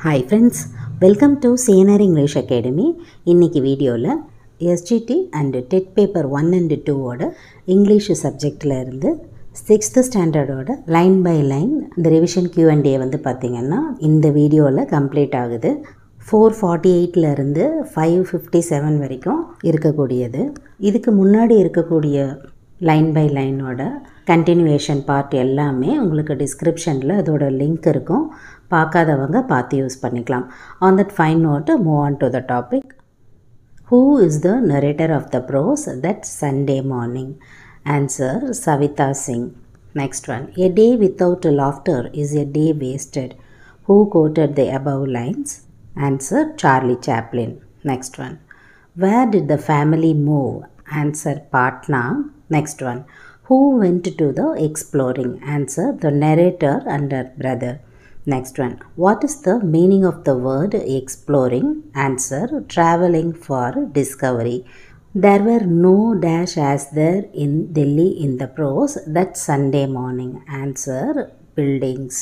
Hi friends, welcome to CNR English Academy. இன்னைக்கு வீடியோவில் SGT and TET paper 1 and 2 ஓட English சப்ஜெக்டில் இருந்து 6th ஸ்டாண்டர்டோட லைன் பை லைன் இந்த ரிவிஷன் Q&A வந்து பார்த்திங்கன்னா இந்த வீடியோவில் கம்ப்ளீட் ஆகுது. 448 இருந்து 557 வரைக்கும் இருக்கக்கூடியது. இதுக்கு முன்னாடி இருக்கக்கூடிய லைன் பை லைனோட கண்டினியூவேஷன் பார்ட் எல்லாமே உங்களுக்கு டிஸ்கிரிப்ஷனில் அதோட லிங்க் இருக்கும். பார்க்காதவங்க பார்த்து யூஸ் பண்ணிக்கலாம். On that fine note, move on to the topic. Who is the narrator of the prose that Sunday morning? Answer, Savita Singh. Next one. A day without laughter is a day wasted. Who quoted the above lines? Answer, Charlie Chaplin. Next one. Where did the family move? Answer, Patna. Next one. Who went to the exploring? Answer, the narrator and her brother. Next one. What is the meaning of the word exploring? Answer, traveling for discovery. There were no dash as there in Delhi in the prose that Sunday morning. Answer, buildings.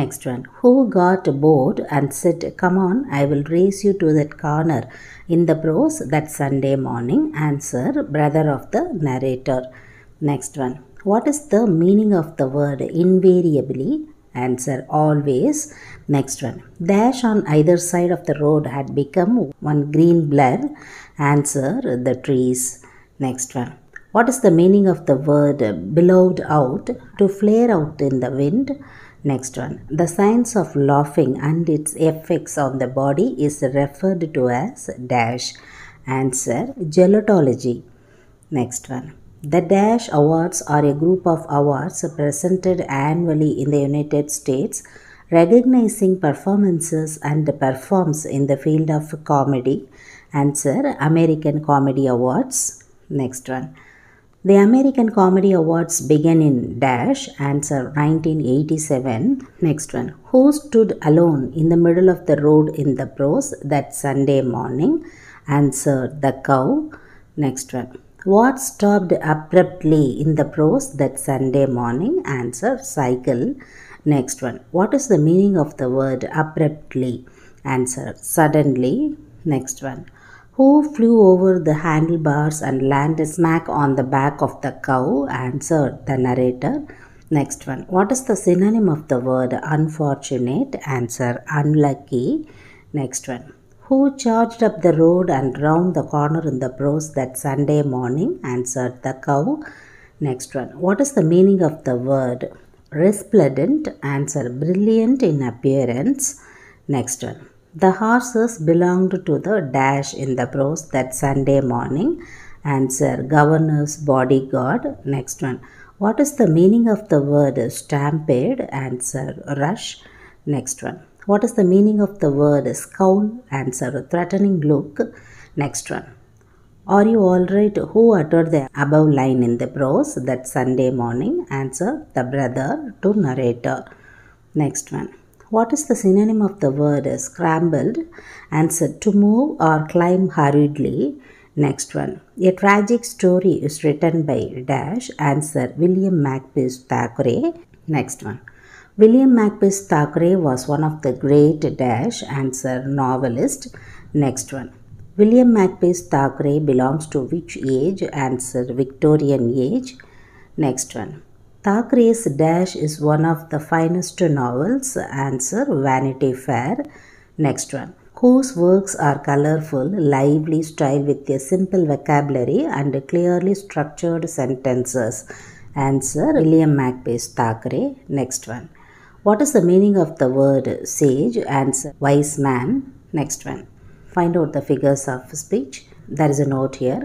Next one. Who got bored and said, come on, I will race you to that corner in the prose that Sunday morning? Answer, brother of the narrator. Next one. What is the meaning of the word invariably? Answer, always. Next one. Dash on either side of the road had become one green blur. Answer, the trees. Next one. What is the meaning of the word billowed out? To flare out in the wind. Next one. The science of laughing and its effects on the body is referred to as dash. Answer, gelotology. Next one. The Dash Awards are a group of awards presented annually in the United States recognizing performances and performs in the field of comedy. Answer, American Comedy Awards. Next one. The American Comedy Awards began in Dash. Answer, 1987. Next one. Who stood alone in the middle of the road in the prose that Sunday morning? Answer, the cow. Next one. What stopped abruptly in the prose that Sunday morning? Answer, cycle. Next one. What is the meaning of the word abruptly? Answer, suddenly. Next one. Who flew over the handlebars and landed smack on the back of the cow? Answer, the narrator. Next one. What is the synonym of the word unfortunate? Answer, unlucky. Next one. Who charged up the road and round the corner in the prose that Sunday morning? Answered, the cow. Next one. What is the meaning of the word resplendent? Answer, brilliant in appearance. Next one. The horses belonged to the dash in the prose that Sunday morning. Answer, governor's bodyguard. Next one. What is the meaning of the word stampede? Answer, rush. Next one. What is the meaning of the word scowl? Answer, threatening look. Next one. Are you alright? Who uttered the above line in the prose that Sunday morning? Answer, the brother to narrator. Next one. What is the synonym of the word scrambled? Answer, to move or climb hurriedly. Next one. A tragic story is written by dash. Answer, William Makepeace Thackeray. Next one. William Makepeace Thackeray was one of the great dash. Answer, novelist. Next one. William Makepeace Thackeray belongs to which age? Answer, Victorian age. Next one. Thackeray's dash is one of the finest novels. Answer, Vanity Fair. Next one. Whose works are colorful, lively style with a simple vocabulary and clearly structured sentences? Answer, William Makepeace Thackeray. Next one. What is the meaning of the word sage? Answer, wise man. Next one. Find out the figures of speech. There is a note here.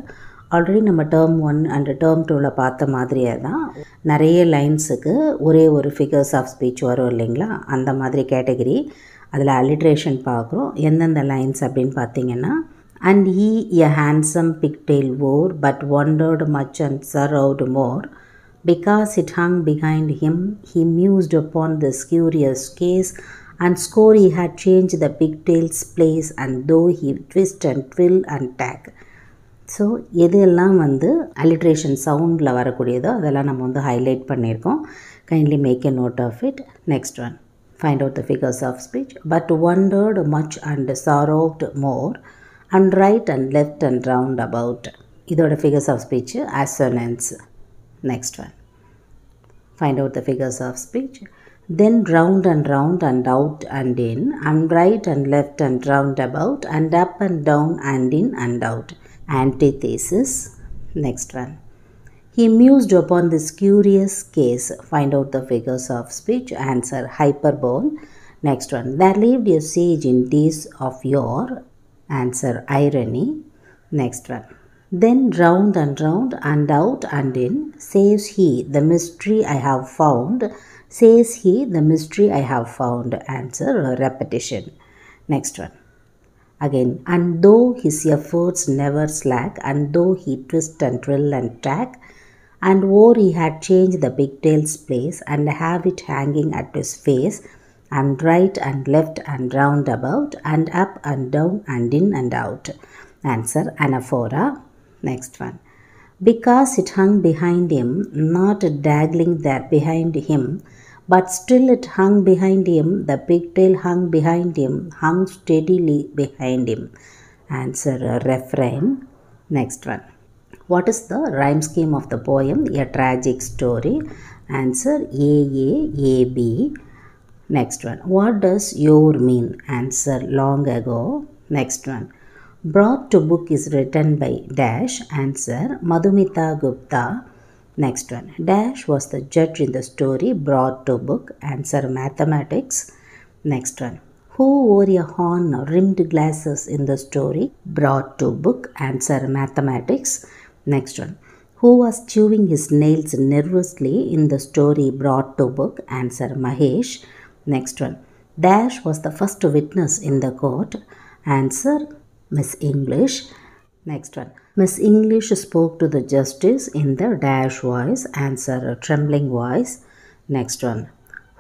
Already நம்ம term 1 and term 2ல் பார்த்த மாதிரியே தான் நிறைய லைன்ஸுக்கு ஒரே ஒரு figures of speech வரும் இல்லைங்களா, அந்த மாதிரி கேட்டகரி. அதில் அலிட்ரேஷன் பார்க்குறோம். எந்தெந்த லைன்ஸ் அப்படின்னு பார்த்தீங்கன்னா, and he a handsome pigtail wore but wondered much and sorrowed more. Because it hung behind him, he mused upon this curious case, and score he had changed the pigtail's place, and though he twist and twill and tack. So எதெல்லாம் வந்து alliteration சவுண்டில் வரக்கூடியதோ அதெல்லாம் நம்ம வந்து highlight பண்ணியிருக்கோம். Kindly make a note of it. Next one. Find out the figures of speech. But wondered much and sorrowed more, and right and left and round about. இதோட figures of speech assonance. Next one. Find out the figures of speech. Then round and out and in, and right and left and round about, and up and down and in and out. Antithesis. Next one. He mused upon this curious case. Find out the figures of speech. Answer hyperbole. Next one. There lived a sage in days of yore. Answer irony. Next one. Then round and out and in, says he, the mystery I have found. Says he, the mystery I have found. Answer repetition. Next one. Again, and though his efforts never slack, and though he twist and trill and tack, and o'er he had changed the pigtail's place, and have it hanging at his face, and right and left and round about, and up and down and in and out. Answer anaphora. Next one. Because it hung behind him, not dangling there behind him, but still it hung behind him, the pigtail hung behind him, hung steadily behind him. Answer refrain. Next one. What is the rhyme scheme of the poem A Tragic Story? Answer A-A-A-B. Next one. What does your mean? Answer long ago. Next one. Brought to book is written by dash. Answer Madhumita Gupta. Next one. Dash was the judge in the story brought to book. Answer mathematics. Next one. Who wore a horn rimmed glasses in the story brought to book? Answer mathematics. Next one. Who was chewing his nails nervously in the story brought to book? Answer Mahesh. Next one. Dash was the first witness in the court. Answer Miss English. Next one. Miss English spoke to the justice in the dash voice. Answer trembling voice. Next one.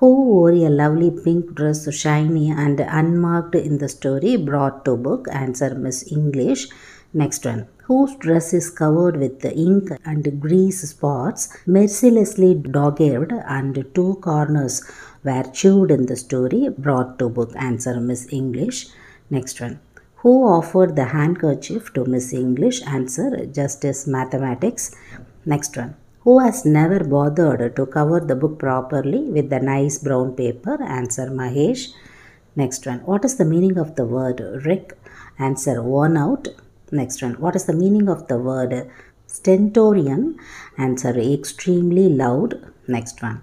Who wore a lovely pink dress, shiny and unmarked in the story brought to book? Answer Miss English. Next one. Whose dress is covered with ink and grease spots, mercilessly dog-eared, and two corners were chewed in the story brought to book? Answer Miss English. Next one. Who offered the handkerchief to Miss English? Answer Justice Mathematics. Next one. Who has never bothered to cover the book properly with the nice brown paper? Answer Mahesh. Next one. What is the meaning of the word Rick? Answer worn out. Next one. What is the meaning of the word stentorian? Answer extremely loud. Next one.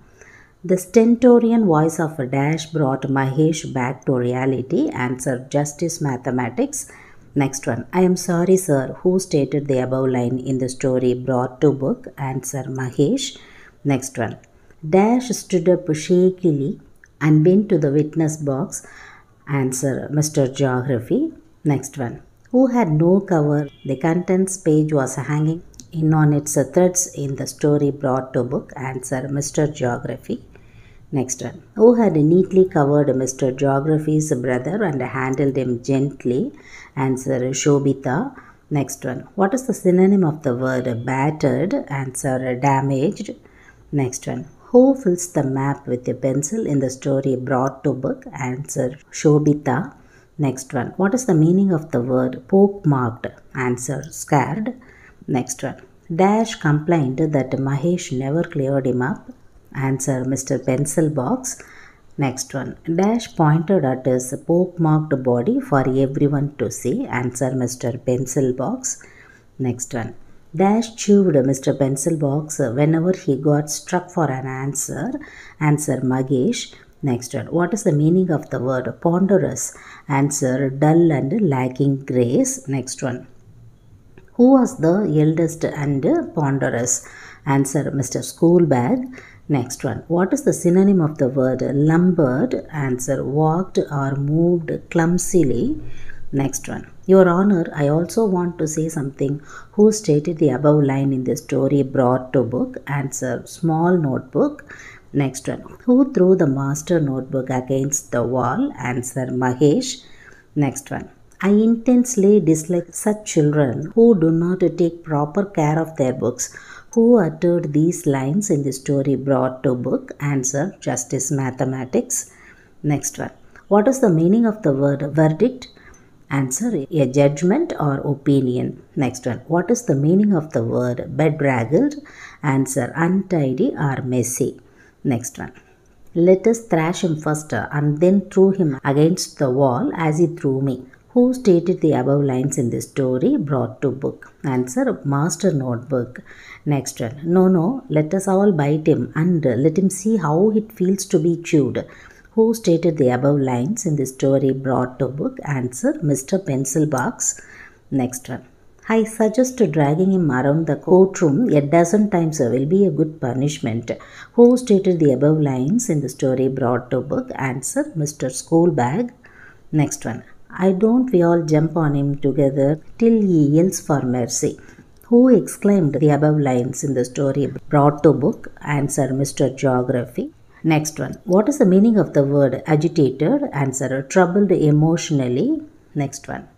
The stentorian voice of a dash brought Mahesh back to reality. Answer Justice Mathematics. Next one. I am sorry, sir. Who stated the above line in the story brought to book? Answer Mahesh. Next one. Dash stood up shakily and went to the witness box. Answer Mr. Geography. Next one. Who had no cover? The contents page was hanging in on its threads in the story brought to book. Answer Mr. Geography. Next one. Who had neatly covered Mr. Geography's brother and handled him gently? Answer Shobita. Next one. What is the synonym of the word battered? Answer damaged. Next one. Who fills the map with a pencil in the story brought to book? Answer Shobita. Next one. What is the meaning of the word poke-marked? Answer scared. Next one. Dash complained that Mahesh never cleared him up. Answer Mr. Pencil Box. Next one. Dash pointed at his poke-marked body for everyone to see. Answer Mr. Pencil Box. Next one. Dash chewed Mr. Pencil Box whenever he got struck for an answer. Answer Magesh. Next one. What is the meaning of the word ponderous? Answer dull and lacking grace. Next one. Who was the eldest and ponderous? Answer Mr. Schoolbag. Next one. What is the synonym of the word lumbered? Answer walked or moved clumsily. Next one. Your Honor, I also want to say something. Who stated the above line in the story brought to book? Answer small notebook. Next one. Who threw the master notebook against the wall? Answer Mahesh. Next one. I intensely dislike such children who do not take proper care of their books. Who uttered these lines in the story brought to book? Answer Justice Mathematics. Next one. What is the meaning of the word verdict? Answer, a judgment or opinion. Next one. What is the meaning of the word bedraggled? Answer, untidy or messy. Next one. Let us thrash him first and then threw him against the wall as he threw me. Who stated the above lines in this story brought to book? Answer, Master Notebook. Next one. No, let us all bite him and let him see how it feels to be chewed. Who stated the above lines in the story brought to book? Answer, Mr. Pencilbox. Next one. I suggest dragging him around the courtroom a dozen times will be a good punishment. Who stated the above lines in the story brought to book? Answer, Mr. Schoolbag. Next one. I don't we all jump on him together till he yells for mercy. Who exclaimed the above lines in the story brought to book? Answer, Mr. Geography. Next one. What is the meaning of the word agitated? Answer, troubled emotionally. Next one.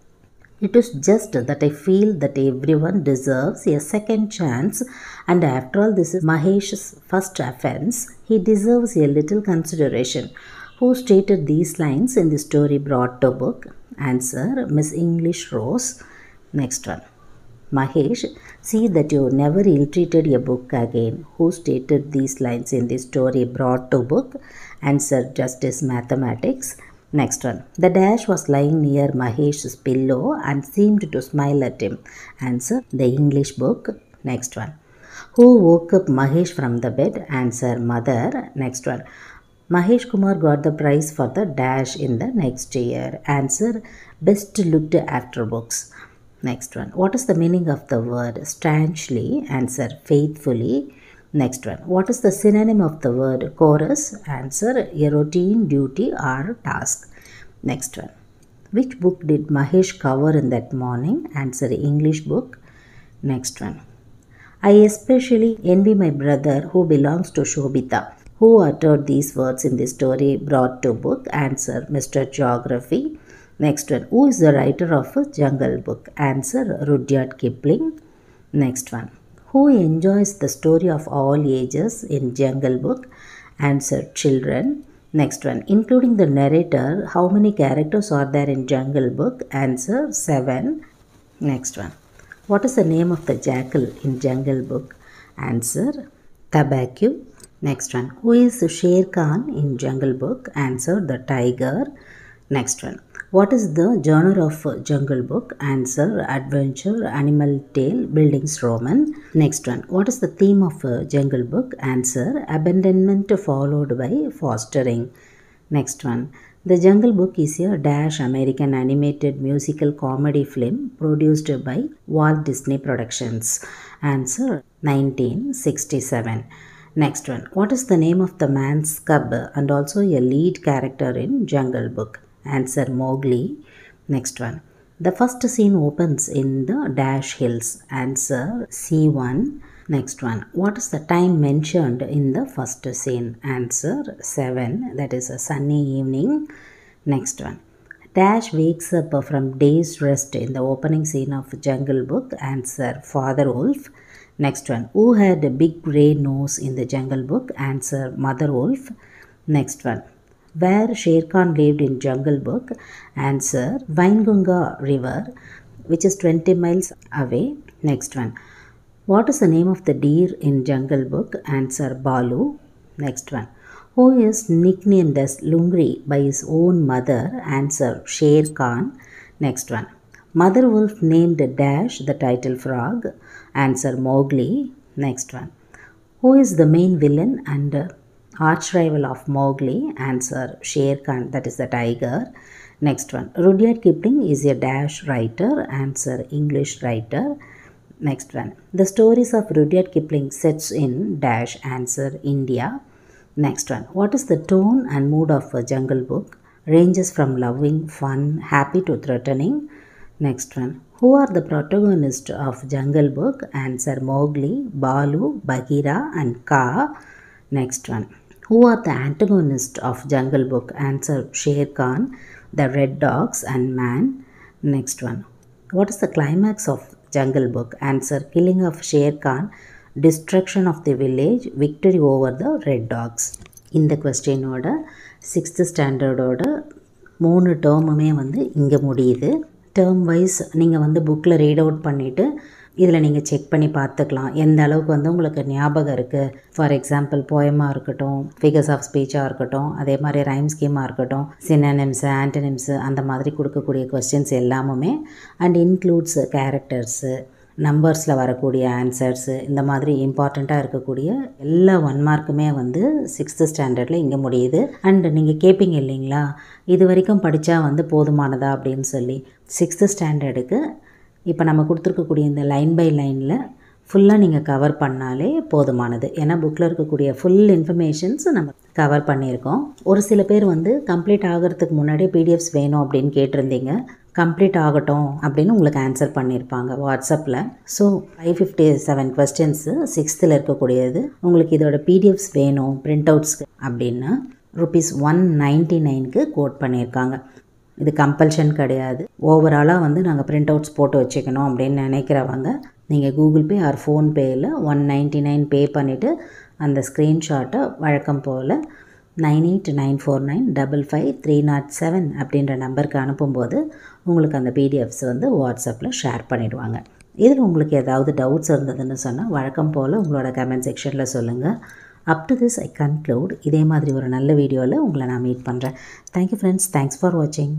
It is just that I feel that everyone deserves a second chance, and after all this is Mahesh's first offense, he deserves a little consideration. Who stated these lines in the story brought to book? Answer, Miss English Rose. Next one. Mahesh, see that you never ill-treated a book again. Who stated these lines in the story brought to book? Answer, Justice Mathematics. Next one. The dash was lying near Mahesh's pillow and seemed to smile at him. Answer, the English book. Next one. Who woke up Mahesh from the bed? Answer, Mother. Next one. Mahesh Kumar got the prize for the dash in the next year. Answer, best looked after books. Next one. What is the meaning of the word stanchly? Answer, faithfully. Next one. What is the synonym of the word chorus? Answer, a routine, duty or task. Next one. Which book did Mahesh cover in that morning? Answer, English book. Next one. I especially envy my brother who belongs to Shobita. Who uttered these words in the story brought to book? Answer, Mr. Geography. Next one. Who is the writer of Jungle Book? Answer, Rudyard Kipling. Next one. Who enjoys the story of all ages in Jungle Book? Answer, children. Next one. Including the narrator, how many characters are there in Jungle Book? Answer, 7. Next one. What is the name of the jackal in Jungle Book? Answer, Tabacu. Next one. Who is Sher Khan in Jungle Book? Answer, the tiger. Next one. What is the genre of Jungle Book? Answer, adventure, animal tale, buildings Roman. Next one. What is the theme of Jungle Book? Answer, abandonment followed by fostering. Next one. The Jungle Book is a dash American animated musical comedy film produced by Walt Disney Productions. Answer, 1967. Next one. What is the name of the man's cub and also a lead character in Jungle Book? Answer, Mowgli. Next one. The first scene opens in the dash hills. Answer, C1. Next one. What is the time mentioned in the first scene? Answer, 7. That is a sunny evening. Next one. Dash wakes up from day's rest in the opening scene of Jungle Book. Answer, Father Wolf. Next one. Who had a big grey nose in the Jungle Book? Answer, Mother Wolf. Next one. Where Sher Khan lived in Jungle Book? Answer, Waingunga River, which is 20 miles away. Next one. What is the name of the deer in Jungle Book? Answer, Balu. Next one. Who is nicknamed as Lungri by his own mother? Answer, Sher Khan. Next one. Mother Wolf named Dash the title frog. Answer, Mowgli. Next one. Who is the main villain and arch rival of Mowgli? Answer, Sher Khan, that is the tiger. Next one. Rudyard Kipling is a dash writer. Answer, English writer. Next one. The stories of Rudyard Kipling sets in dash. Answer, India. Next one. What is the tone and mood of a Jungle Book? Ranges from loving, fun, happy to threatening. Next one. Who are the protagonists of Jungle Book? Answer, Mowgli, Balu, Bagheera and Kaa. Next one. Who are the antagonists of Jungle Book? Answer, Sher Khan, the Red Dogs and Man. Next one. What is the climax of Jungle Book? Answer, killing of Sher Khan, destruction of the village, victory over the Red Dogs. In the question order, 6th ஸ்டாண்டர்டோட 3 டேர்முமே வந்து இங்கே முடியுது. Term wise நீங்கள் வந்து புக்கில் read out பண்ணிவிட்டு இதில் நீங்கள் check பண்ணி பார்த்துக்கலாம் எந்த அளவுக்கு வந்து உங்களுக்கு ஞாபகம் இருக்குது. ஃபார் எக்ஸாம்பிள் போயமாக இருக்கட்டும், ஃபிகர்ஸ் ஆஃப் ஸ்பீச்சாக இருக்கட்டும், அதே மாதிரி ரைம் ஸ்கீமாக இருக்கட்டும், சினனிம்ஸு, ஆன்டனிம்ஸு அந்த மாதிரி கொடுக்கக்கூடிய கொஸ்டின்ஸ் எல்லாமுமே அண்ட் இன்க்ளூட்ஸ் கேரக்டர்ஸு, நம்பர்ஸில் வரக்கூடிய ஆன்சர்ஸு, இந்த மாதிரி இம்பார்ட்டண்ட்டாக இருக்கக்கூடிய எல்லா 1 மார்க்குமே வந்து 6th ஸ்டாண்டர்டில் இங்கே முடியுது. அண்ட் நீங்கள் கேட்பீங்க இல்லைங்களா, இது வரைக்கும் படித்தா வந்து போதுமானதா அப்படின்னு சொல்லி. 6th ஸ்டாண்டர்டுக்கு இப்போ நம்ம கொடுத்துருக்கக்கூடிய இந்த லைன் பை லைனில் ஃபுல்லாக நீங்கள் கவர் பண்ணாலே போதுமானது. ஏன்னா புக்கில் இருக்கக்கூடிய ஃபுல் இன்ஃபர்மேஷன்ஸ் நம்ம கவர் பண்ணியிருக்கோம். ஒரு சில பேர் வந்து கம்ப்ளீட் ஆகிறதுக்கு முன்னாடியே பிடிஎஃப்ஸ் வேணும் அப்படின்னு கேட்டிருந்தீங்க. கம்ப்ளீட் ஆகட்டும் அப்படின்னு உங்களுக்கு ஆன்சர் பண்ணியிருப்பாங்க வாட்ஸ்அப்பில். ஸோ 557 கொஸ்டின்ஸு 6th இருக்கக்கூடியது உங்களுக்கு இதோட பிடிஎஃப்ஸ் வேணும் பிரிண்ட் அவுட்ஸ்க்கு அப்படின்னா ₹199க்கு கோட் பண்ணியிருக்காங்க. இது கம்பல்ஷன் கிடையாது. ஓவராலாக வந்து நாங்கள் பிரிண்ட் அவுட்ஸ் போட்டு வச்சுக்கணும் அப்படின்னு நினைக்கிறவங்க நீங்கள் கூகுள் பே ஆர் ஃபோன்பேயில் 199 பே பண்ணிவிட்டு அந்த ஸ்க்ரீன்ஷாட்டை வழக்கம் போல் 9894955307 அப்படின்ற நம்பருக்கு அனுப்பும்போது உங்களுக்கு அந்த பிடிஎஃப்ஸ் வந்து வாட்ஸ்அப்பில் ஷேர் பண்ணிவிடுவாங்க. இதில் உங்களுக்கு ஏதாவது டவுட்ஸ் இருந்ததுன்னு சொன்னால் வழக்கம் போல் உங்களோட கமெண்ட் செக்ஷனில் சொல்லுங்கள். Up to this I conclude. இதே மாதிரி ஒரு நல்ல வீடியோவில் உங்களை நான் மீட் பண்ணுறேன். Thank you friends. தேங்க்ஸ் ஃபார் வாட்சிங்.